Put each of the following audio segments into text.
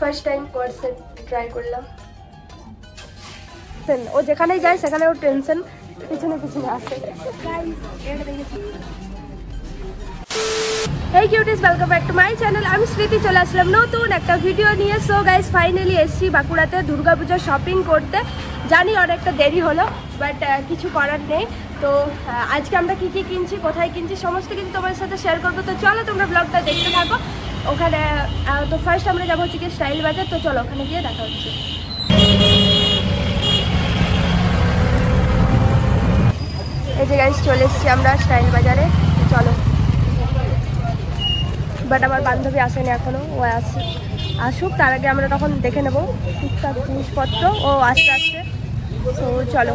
First time কোর্সে try করলাম। ও যেখানেই যায় সেখানে ও টেনশন পিছনে পিছনে আসে। Hey cuties, welcome back to my channel. আমি স্মৃতি চলে আসলাম নতুন একটা ভিডিও নিয়ে। সো গাইস ফাইনালি এসছি বাঁকুড়াতে দুর্গাপূজার শপিং করতে। জানি অনেকটা দেরি হলো, বাট কিছু করার নেই। তো আজকে আমরা কী কী কিনছি, কোথায় কিনছি, সমস্ত কিছু তোমার সাথে শেয়ার করবো। তো চলো তোমরা ব্লগটা দেখতে থাকো। ওখানে তো ফার্স্ট আমরা যাবো হচ্ছে কি স্টাইল বাজার। তো চলো ওখানে গিয়ে দেখা হচ্ছে। এই যে গাইস চলে এসেছি আমরা স্টাইল বাজারে। চলো, বাট আমার বান্ধবী আসেনি এখনো, ও আসুক, তার আগে আমরা তখন দেখে নেবো টুকটাক জিনিসপত্র। ও আস্তে আস্তে। তো চলো।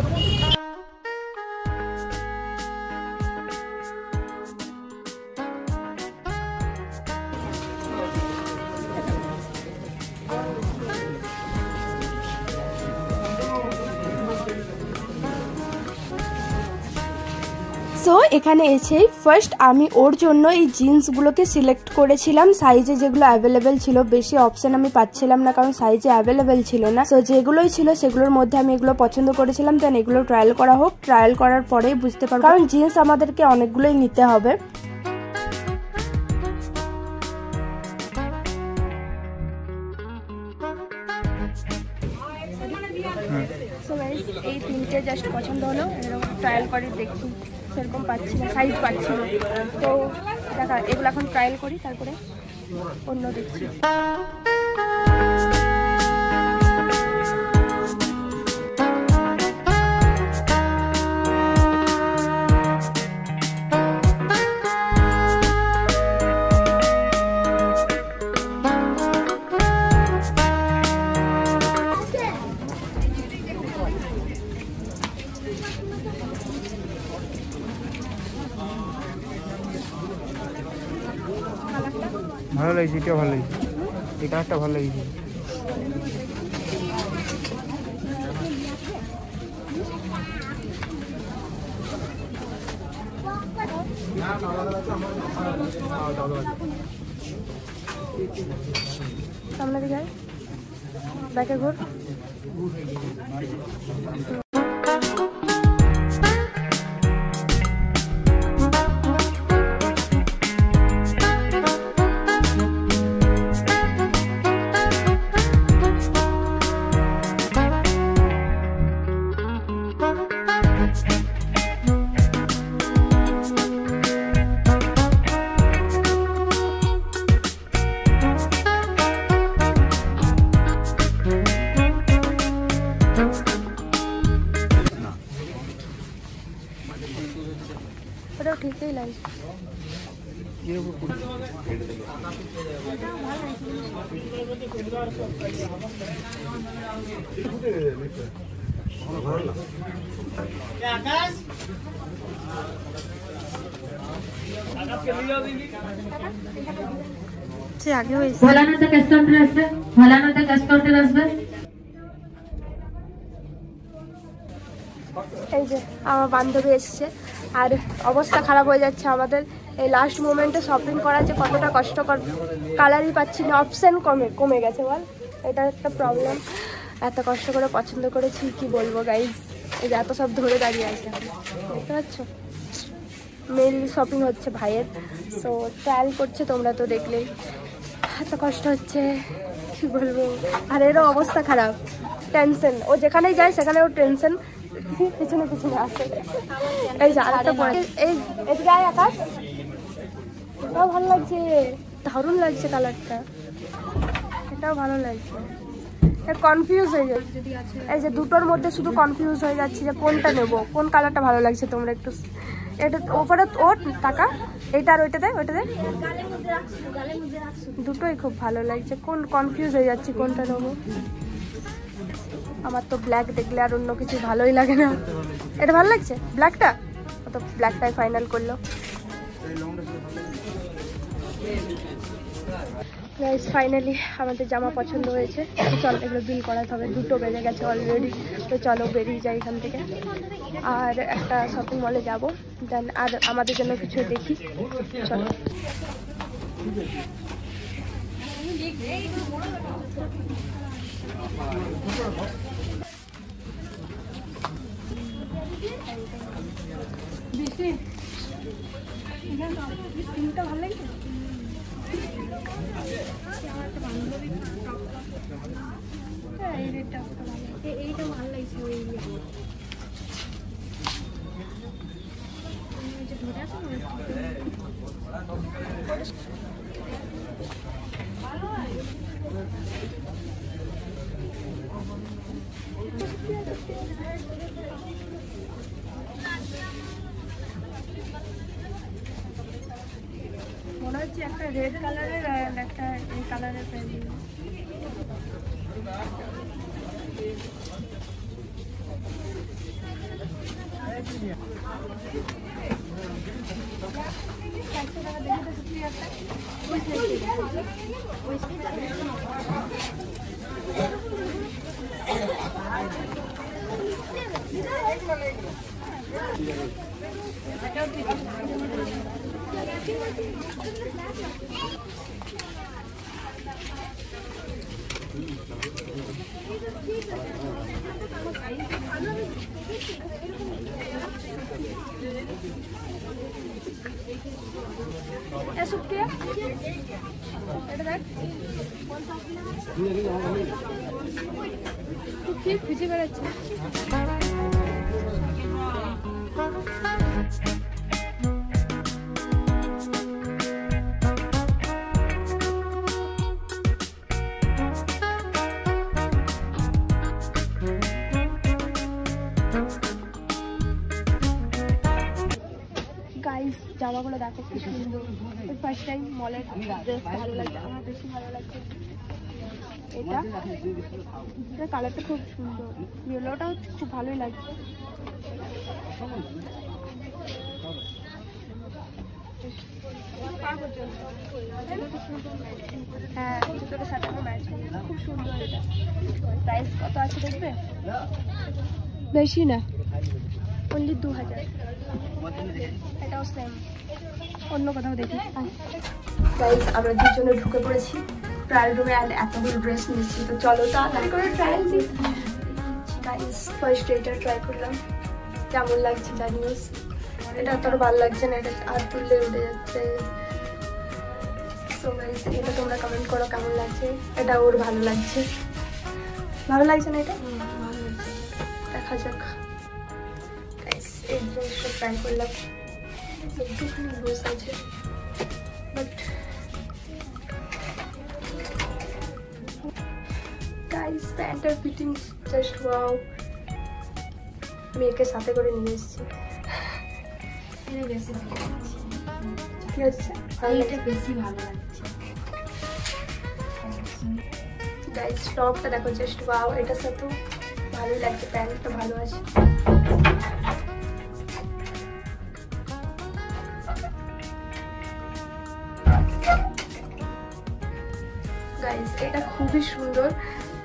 সো এখানে এসে ফার্স্ট আমি ওর জন্য এই জিন্সগুলোকে সিলেক্ট করেছিলাম সাইজে, যেগুলো অ্যাভেলেবেল ছিল। বেশি অপশন আমি পাচ্ছিলাম না, কারণ সাইজে অ্যাভেলেবেল ছিল না। সো যেগুলোই ছিল সেগুলোর মধ্যে আমি এগুলো পছন্দ করেছিলাম। দেন এগুলো ট্রায়াল করা হোক, ট্রায়াল করার পরেই বুঝতে পারবো, কারণ জিন্স আমাদেরকে অনেকগুলোই নিতে হবে। এই তিনটে জাস্ট পছন্দ হলো, এরকম ট্রায়াল করে দেখি, সেরকম পাচ্ছি না, সাইজ পাচ্ছি না। তো দেখা, এগুলো এখন ট্রায়াল করি, তারপরে অন্য দেখছি। ভালো লাগছে, এটাও ভালো লাগছে, এই কালারটা ভালো লাগছে। সামনে দিকে ব্যাকে ঘুর। ওটাও ঠিকই লাগছে। আগে হয়েছে ভোলানো তো ক্যাশ কাউন্টার আসবে, ভোলানো তো ক্যাশ কাউন্টার আসবে। এই যে আমার বান্ধবী এসছে, আর অবস্থা খারাপ হয়ে যাচ্ছে আমাদের। এই লাস্ট মোমেন্টে শপিং করা যে কতটা কষ্টকর, কালারই পাচ্ছি না, অপশান কমে গেছে বল, এটা একটা প্রবলেম। এত কষ্ট করে পছন্দ করেছি, কি বলবো গাইজ। এই যে এত সব ধরে দাঁড়িয়ে আছে, দেখতে পাচ্ছ। মেনলি শপিং হচ্ছে ভাইয়ের, সো ট্রায়াল করছে, তোমরা তো দেখলেই। এত কষ্ট হচ্ছে, কি বলবো। আর এরও অবস্থা খারাপ, টেনশন। ও যেখানেই যায় সেখানে ও টেনশন পিছনে পিছনে আসে। এই যে আরেকটা পরে, এই এদিকে আয় আকাশ। এটাও ভালো লাগছে, দারুণ লাগছে কালারটা, এটাও ভালো লাগছে। কনফিউজ হয়ে যাচ্ছে, এই যে দুটোর মধ্যে শুধু কনফিউজ হয়ে যাচ্ছে যে কোনটা নেবো, কোন কালারটা ভালো লাগছে। তোমরা একটু এটা ওপরে ওর টাকা, এইটা আর ওইটাতে দুটোই খুব ভালো লাগছে। কোন কনফিউজ হয়ে যাচ্ছি কোনটা নেবো। আমার তো ব্ল্যাক দেখলে আর অন্য কিছু ভালোই লাগে না। এটা ভালো লাগছে ব্ল্যাকটা, তো ব্ল্যাকটাই ফাইনাল করলো। গাইস ফাইনালি আমাদের জামা পছন্দ হয়েছে। চল এগুলো বিল করাতে হবে, 2টো বেজে গেছে অলরেডি। তো চলো বেরিয়ে যাই এখান থেকে, আর একটা শপিং মলে যাবো, দেন আর আমাদের জন্য কিছু দেখি। চলো ভালো লাগছে। এইটা ভালো লাগছে। মনে হচ্ছে একটা রেড কালারের আর একটা এই কালারের প্যান্ট। খুঁজে বেড়াচ্ছে। গাইস জামাগুলো দেখো কি সুন্দর। ফার্স্ট টাইম মলের ড্রেস ভালো লাগছে, আমার বেশি ভালো লাগছে এটা। এটা কালারটা খুব সুন্দর, ইয়েলোটাও খুব ভালোই লাগছে। হ্যাঁ জুতোটার সাথে ম্যাচ করে, খুব সুন্দর। এটা প্রাইস কত আছে দেখবে? বেশি না, অনলি 2000। এটাও সেম, অন্য কোথাও দেখি। গাইস আমরা দুজনে ঢুকে পড়েছি ট্রায়াল রুমে, আর এতগুলো ড্রেস নিয়েছি, তো চলো তাড়াতাড়ি করে ট্রায়াল দিই। গাইস ফার্স্ট এটা ট্রাই করলাম, কেমন লাগছে জানিও। এটা তোর ভালো লাগছে না, এটা আর তুললে উঠে যাচ্ছে। সো গাইস এটা তোমরা কমেন্ট করো কেমন লাগছে। এটা ওর ভালো লাগছে, ভালো লাগছে না? এটা ভালো লাগছে, দেখা যাক। গাইস এই ড্রেসটা ট্রাই করলাম, একটুখানি লুজ আছে, বাট গাইস প্যান্টের ফিটিং জাস্ট ওয়াও। মেয়েকে সাথে করে নিয়ে এসেছি। কি হচ্ছে? এটা বেশি ভালো লাগছে। গাইস টপটা দেখো জাস্ট ওয়াও, এটার সাথেও ভালোই লাগছে, প্যান্টটা ভালো আছে। গাইস এটা খুবই সুন্দর,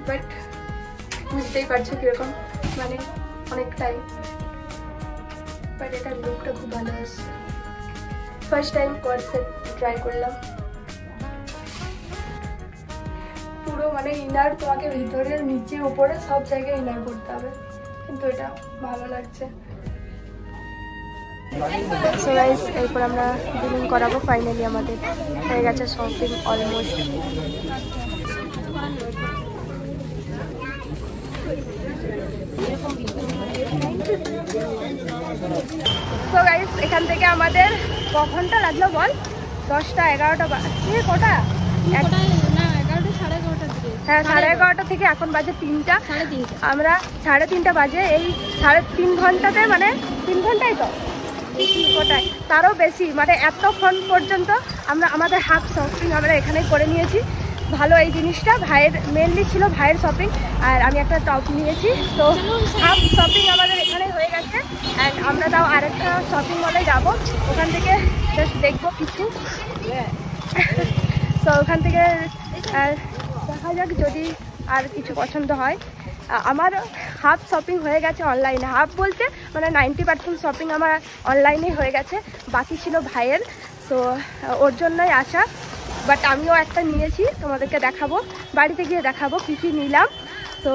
বাট বুঝতেই পারছো কিরকম, মানে অনেকটাই, বাট এটার লুকটা খুব ভালো আসছে। ফার্স্ট টাইম কনসেপ্ট ট্রাই করলাম। পুরো মানে ইনার তোমাকে ভিতরের নিচে উপরে সব জায়গায় ইনার করতে হবে, কিন্তু এটা ভালো লাগছে। সো গাইস এরপর আমরা বিলিং করাবো। ফাইনালি আমাদের হয়ে গেছে শপিং অলমোস্ট। সো গাইস এখান থেকে আমাদের ক ঘন্টা লাগলো বল? 10টা 11টা কটা? হ্যাঁ 11:30 থেকে এখন বাজে 3টা। আমরা 3:30 বাজে, এই 3.5 ঘন্টাতে মানে 3 ঘন্টাই তো ওটাই, তারও বেশি, মানে এতক্ষণ পর্যন্ত আমরা আমাদের হাফ শপিং আমরা এখানে করে নিয়েছি। ভালো এই জিনিসটা, ভাইয়ের মেনলি ছিল ভাইয়ের শপিং, আর আমি একটা টপ নিয়েছি, তো হাফ শপিং আমাদের এখানে হয়ে গেছে। অ্যান্ড আমরা তাও আরেকটা শপিং মলে যাব, ওখান থেকে জাস্ট দেখবো কিছু। তো ওখান থেকে দেখা যাক যদি আর কিছু পছন্দ হয়। আমার হাফ শপিং হয়ে গেছে অনলাইনে, হাফ বলতে মানে 90% শপিং আমার অনলাইনে হয়ে গেছে, বাকি ছিল ভাইয়ের। সো ওর জন্যই আসা, বাট আমিও একটা নিয়েছি, তোমাদেরকে দেখাবো, বাড়িতে গিয়ে দেখাবো কী কী নিলাম। তো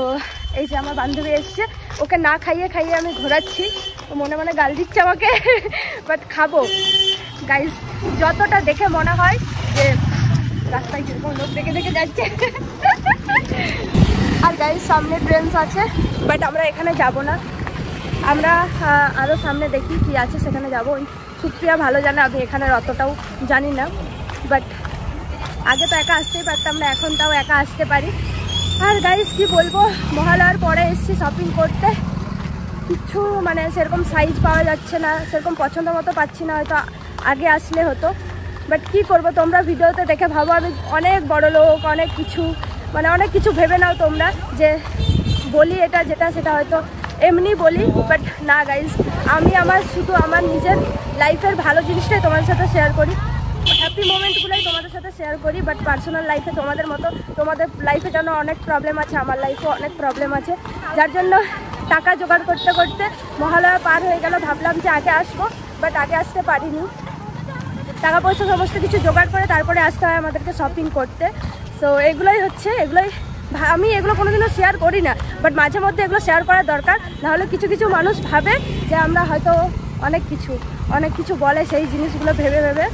এই যে আমার বান্ধবী এসছে, ওকে না খাইয়ে খাইয়ে আমি ঘোরাচ্ছি, ও মনে মনে গাল দিচ্ছে আমাকে, বাট খাবো গাইস। যতটা দেখে মনে হয় যে রাস্তায় কিরকম লোক দেখে দেখে যাচ্ছে। আর গাইস সামনে ট্রেনস আছে, বাট আমরা এখানে যাব না, আমরা আরও সামনে দেখি কি আছে সেখানে যাবো। সুপ্রিয়া ভালো জানে, আমি এখানে অতটাও জানি না, বাট আগে তো একা আসতেই পারতাম না, এখন তাও একা আসতে পারি। আর গাইস কি বলবো, মহালয়ার পরে এসেছি শপিং করতে, কিছু মানে সেরকম সাইজ পাওয়া যাচ্ছে না, সেরকম পছন্দ মতো পাচ্ছি না, হয়তো আগে আসলে হতো। বাট কি করব, তোমরা ভিডিওতে দেখে ভাবো আমি অনেক বড় লোক, অনেক কিছু মানে অনেক কিছু ভেবে নাও তোমরা যে বলি এটা যেটা সেটা হয়তো এমনি বলি, বাট না গাইজ, আমি আমার শুধু আমার নিজের লাইফের ভালো জিনিসটাই তোমাদের সাথে শেয়ার করি, হ্যাপি মোমেন্টগুলোই তোমাদের সাথে শেয়ার করি। বাট পার্সোনাল লাইফে তোমাদের মতো তোমাদের লাইফে যেন অনেক প্রবলেম আছে, আমার লাইফেও অনেক প্রবলেম আছে, যার জন্য টাকা জোগাড় করতে করতে মহালয়া পার হয়ে গেল। ভাবলাম যে আগে আসবো, বাট আগে আসতে পারিনি, টাকা পয়সা সমস্ত কিছু জোগাড় করে তারপরে আসতে হয় আমাদেরকে শপিং করতে। সো এগুলোই হচ্ছে, আমি এগুলো কোনোদিনও শেয়ার করি না, বাট মাঝে মধ্যে এগুলো শেয়ার করা দরকার, নাহলে কিছু কিছু মানুষ ভাবে যে আমরা হয়তো অনেক কিছু বলে সেই জিনিসগুলো ভেবে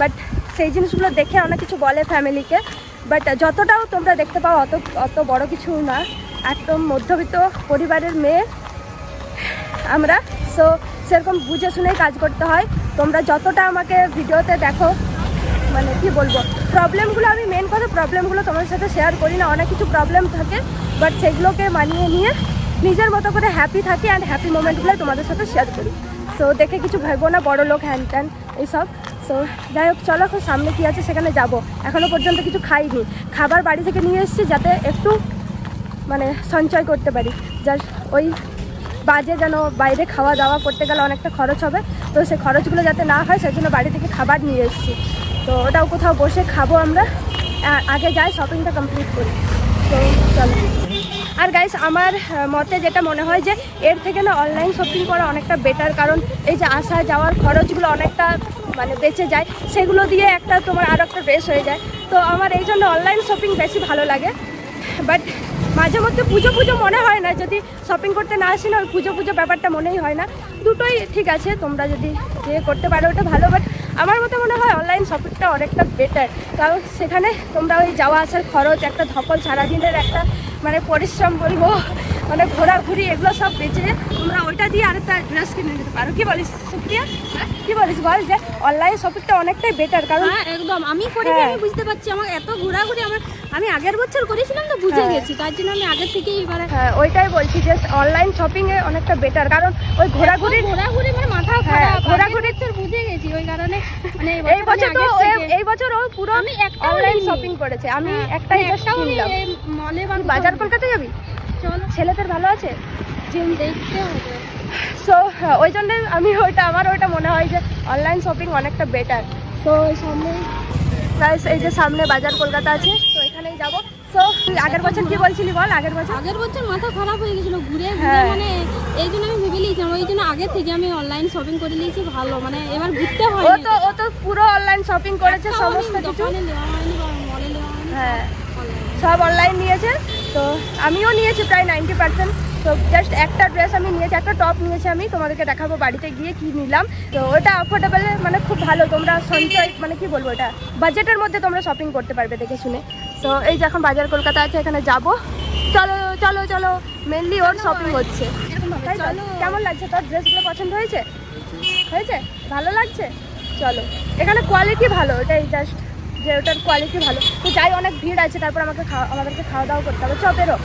বাট সেই জিনিসগুলো দেখে অনেক কিছু বলে ফ্যামিলিকে, বাট যতটাও তোমরা দেখতে পাও অত বড় কিছু না, একদম মধ্যবিত্ত পরিবারের মেয়ে আমরা। সো সেরকম বুঝে শুনেই কাজ করতে হয়। তোমরা যতটা আমাকে ভিডিওতে দেখো, মানে কি বলবো, প্রবলেমগুলো আমি মেন কথা প্রবলেমগুলো তোমার সাথে শেয়ার করি না, অনেক কিছু প্রবলেম থাকে, বাট সেগুলোকে মানিয়ে নিয়ে নিজের মতো করে হ্যাপি থাকি অ্যান্ড হ্যাপি মোমেন্টগুলো তোমাদের সাথে শেয়ার করি। সো দেখে কিছু ভাববো না বড় লোক হ্যান ত্যান এইসব। সো যাই হোক, চলো সামনে কী আছে সেখানে যাব। এখনও পর্যন্ত কিছু খাইনি, খাবার বাড়ি থেকে নিয়ে এসেছি যাতে একটু মানে সঞ্চয় করতে পারি, যার ওই বাজে যেন বাইরে খাওয়া দাওয়া করতে গেলে অনেকটা খরচ হবে, তো সেই খরচগুলো যাতে না হয় সেজন্য বাড়ি থেকে খাবার নিয়ে এসেছি। তো ওটাও কোথাও বসে খাবো আমরা, আগে যাই শপিংটা কমপ্লিট করি। তো চলো। আর গাইস আমার মতে যেটা মনে হয় যে এর থেকে না অনলাইন শপিং করা অনেকটা বেটার, কারণ এই যে আসা যাওয়ার খরচগুলো অনেকটা মানে বেঁচে যায়, সেগুলো দিয়ে একটা তোমার আরও একটা ড্রেস হয়ে যায়। তো আমার এই জন্য অনলাইন শপিং বেশি ভালো লাগে। বাট মাঝে মধ্যে পুজো মনে হয় না, যদি শপিং করতে না আসি না, ওই পুজো ব্যাপারটা মনেই হয় না। দুটোই ঠিক আছে, তোমরা যদি যে করতে পারো ওটা ভালো, বাট আমার মতে মনে হয় অনলাইন শপিংটা অনেকটা বেটার, কারণ সেখানে তোমরা ওই যাওয়া আসার খরচ, একটা ধকল, সারাদিনের একটা মানে পরিশ্রম বলবো, মানে ঘোরাঘুরি, এগুলো সব বেঁচে তোমরা ওইটা দিয়ে আরেকটা ড্রেস কিনে নিতে পারো। কি বলিস সুপ্রিয়া, কি বলিস বল, যে অনলাইন শপিংটা অনেকটাই বেটার? কারণ একদম আমি করি, আমি বুঝতে পারছি, আমার এত ঘোরাঘুরি আমি আগের বছর করেছিলাম তো বুঝে গেছি, তার জন্য আমি আগের থেকেই এবারে ওইটাই বলছি যে অনলাইন শপিং এ অনেকটা বেটার, কারণ ওই ঘোরাঘুরি মানে মাথা খারাপ, ঘোরাঘুরি বুঝে গেছি, ওই কারণে মানে এই বছর ও পুরো আমি একটা অনলাইন শপিং করেছে, আমি একটাই কিনলাম। মলে বাজার কলকাতা যাবি? চলো, ছেলেদের ভালো আছে, জিম দেখতে হবে। সো ওই জন্য আমি আমার ওইটা মনে হয় যে অনলাইন শপিং অনেকটা বেটার। সো সামনে প্রায় এই যে সামনে বাজার কলকাতা আছে, তো এখানেই যাবো। সো আগের বছর কি বলছিলি বল? আগের বছর মাথা খারাপ হয়ে গেছিল ঘুরে মানে এই জন্য আমি ভেবে নিয়েছিলাম, ওই জন্য আগে থেকে আমি অনলাইন শপিং করে নিয়েছি, ভালো মানে এবার ঘুরতে হয়। ও তো পুরো অনলাইন শপিং করেছে, সমস্ত কিছু হ্যাঁ সব অনলাইন নিয়েছে। তো আমিও নিয়েছি প্রায় 90%। তো জাস্ট একটা ড্রেস আমি নিয়েছি, একটা টপ নিয়েছি, আমি তোমাদেরকে দেখাবো বাড়িতে গিয়ে কি নিলাম। তো ওটা অ্যাফোর্ডেবল, মানে খুব ভালো, তোমরা সঞ্চয় মানে কি বলবো, এটা বাজেটের মধ্যে তোমরা শপিং করতে পারবে দেখে শুনে। তো এই যে এখন বাজার কলকাতা আছে, এখানে যাবো। চলো চলো চলো, মেনলি ওর শপিং হচ্ছে। কেমন লাগছে তোর ড্রেসগুলো? পছন্দ হয়েছে? ভালো লাগছে? চলো, এখানে কোয়ালিটি ভালো, ওটাই জাস্ট যে ওটার কোয়ালিটি ভালো। তো যাই, অনেক ভিড় আছে, তারপর আমাদেরকে খাওয়া দাওয়া করতে হবে। চপেরও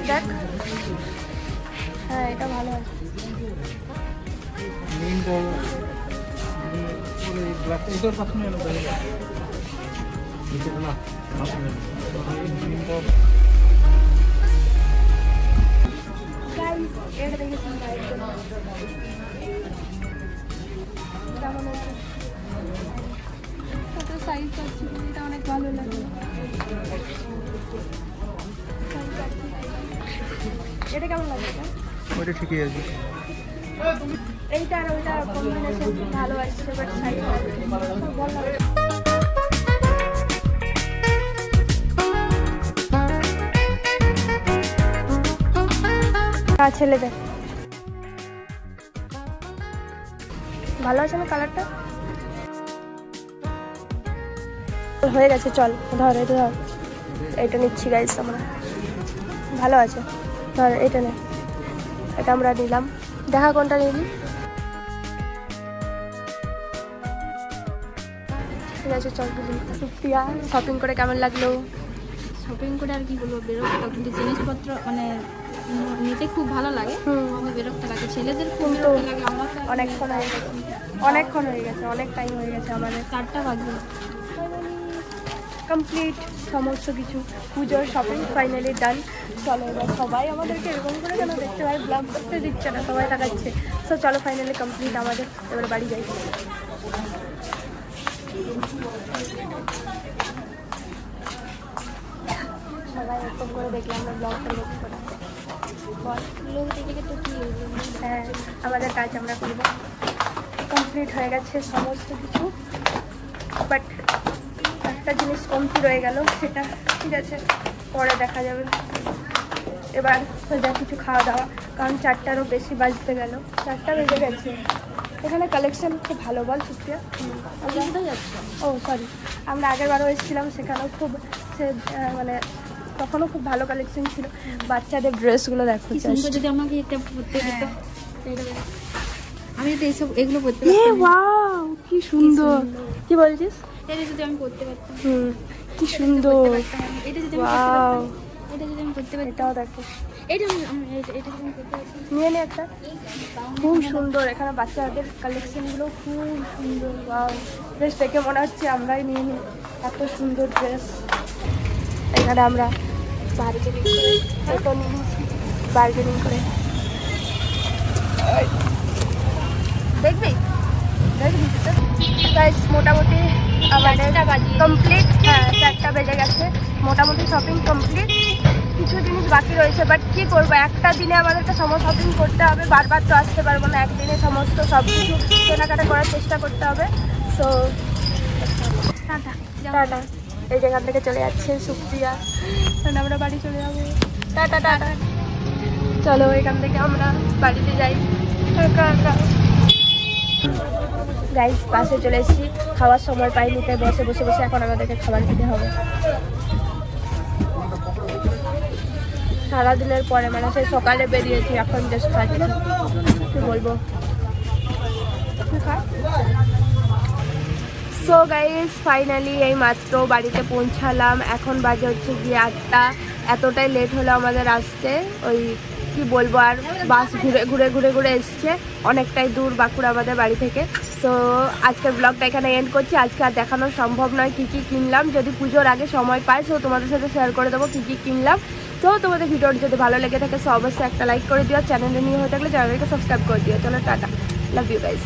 দেখ, হ্যাঁ এটা ভালো আছে। সাইজ পাচ্ছি, এটা অনেক ভালো লাগে। এটা কেমন লাগে? ওইটা ঠিকই আছে। এইটা আর ওইটা কম্বিনেশন ভালো আসছে, বাট সাইজ ছেলেদের ভালো আছে না কালারটা? হয়ে গেছে, চল ধর এটা ধর, এটা নিচ্ছি গাইস আমরা। ভালো আছে, ধর এটা নে, এটা আমরা নিলাম। দেখা কোনটা নিলি? ঠিক আছে চল দিলি। সুপ্রিয়া শপিং করে কেমন লাগলো? শপিং করে আর কি বলবো, বিরক্ত, কিন্তু জিনিসপত্র মানে নিতে খুব ভালো লাগে, বিরক্ত লাগে। ছেলেদের খুব বিরক্ত লাগে। আমরা অনেকক্ষণ হয়ে গেছে, অনেক টাইম হয়ে গেছে আমাদের। 4টা বাজবে। কমপ্লিট সমস্ত কিছু, পুজোর শপিং ফাইনালি ডান। চলো এবার সবাই আমাদেরকে এরকম করে কেন দেখতে পাই, ব্লগ করতে দিচ্ছে না, সবাই তাকাচ্ছে। সো চলো ফাইনালি কমপ্লিট আমাদের, এবার বাড়ি যাই। সবাই এরকম করে দেখলাম আমরা ব্লগটা লোক করে। লোক দেখে তো কি হ্যাঁ, আমাদের কাজ আমরা করব। কমপ্লিট হয়ে গেছে সমস্ত কিছু, বাট একটা জিনিস কমতি রয়ে গেল, সেটা ঠিক আছে পরে দেখা যাবে। এবার যা কিছু খাওয়া দাওয়া, কারণ 4টারও বেশি বাজতে গেল, 4টা বেজে গেছে। এখানে কালেকশন খুব ভালো, বল সুপ্রিয়া? আমরা কোথায় যাচ্ছি? ও সরি, আমরা আগেরবারও এসেছিলাম, সেখানেও খুব মানে তখনও খুব ভালো কালেকশন ছিল। বাচ্চাদের ড্রেসগুলো দেখো, যদি আমাকে এটা পরতে দিত, আমি তো এইসব এগুলো পরতে ওয়াও কি সুন্দর। কি বলছিস? এটা যদি আমি পরতে পারতাম। কি সুন্দর। এটা যদি ওয়াও, এটা যদি আমি করতে পারতাম। এটাও দেখো, এটা এটা যদি আমি করতে পারতাম। নিয়ে নে একটা। খুব সুন্দর, এখানে বাচ্চাদের কালেকশনগুলো খুব সুন্দর। ওয়াও, ড্রেস দেখে মনে হচ্ছে আমরাই নিয়ে নিই, এত সুন্দর ড্রেস। এখানে আমরা বার্গেনিং করে দেখবি গাইস, মোটামুটি আমাদের কমপ্লিট। হ্যাঁ 4টা বেজে গেছে, মোটামুটি শপিং কমপ্লিট। কিছু জিনিস বাকি রয়েছে, বাট কী করবো, একটা দিনে আমাদেরকে সমস্ত শপিং করতে হবে, বারবার তো আসতে পারবো না, একদিনে সমস্ত সব কিছু কেনাকাটা করার চেষ্টা করতে হবে। So tata. এই জায়গা থেকে চলে যাচ্ছে সুপ্রিয়া, কারণ আমরা বাড়ি চলে যাবো। টাটা টাটা, চলো এখান থেকে আমরা বাড়িতে যাই। গাইস বাসে চলে এসেছি, খাওয়ার সময় পাইনি, তাই বসে বসে বসে এখন আমাদেরকে খাবার খেতে হবে। সারাদিনের পরে, মানে সেই সকালে বেরিয়েছি, এখন জাস্ট খাচ্ছি। কি বলবো। সো গাইস ফাইনালি এই মাত্র বাড়িতে পৌঁছালাম, এখন বাজে হচ্ছে গিয়ে 8টা। এতটাই লেট হলো আমাদের আসতে, ওই কি বলবো, আর বাস ঘুরে এসছে, অনেকটাই দূর বাঁকুড়া আমাদের বাড়ি থেকে। সো আজকের ব্লগটা এখানে এন্ড করছি। আজকে আর দেখানো সম্ভব নয় কী কী কিনলাম, যদি পুজোর আগে সময় পাই সো তোমাদের সাথে শেয়ার করে দেবো কী কী কিনলাম। তো তোমাদের ভিডিওটি যদি ভালো লেগে থাকে সো অবশ্যই একটা লাইক করে দিও, চ্যানেলে নিয়ে হয়ে থাকলে চ্যানেলকে সাবস্ক্রাইব করে দিও। চলো টাটা, লাভ ইউ গাইস।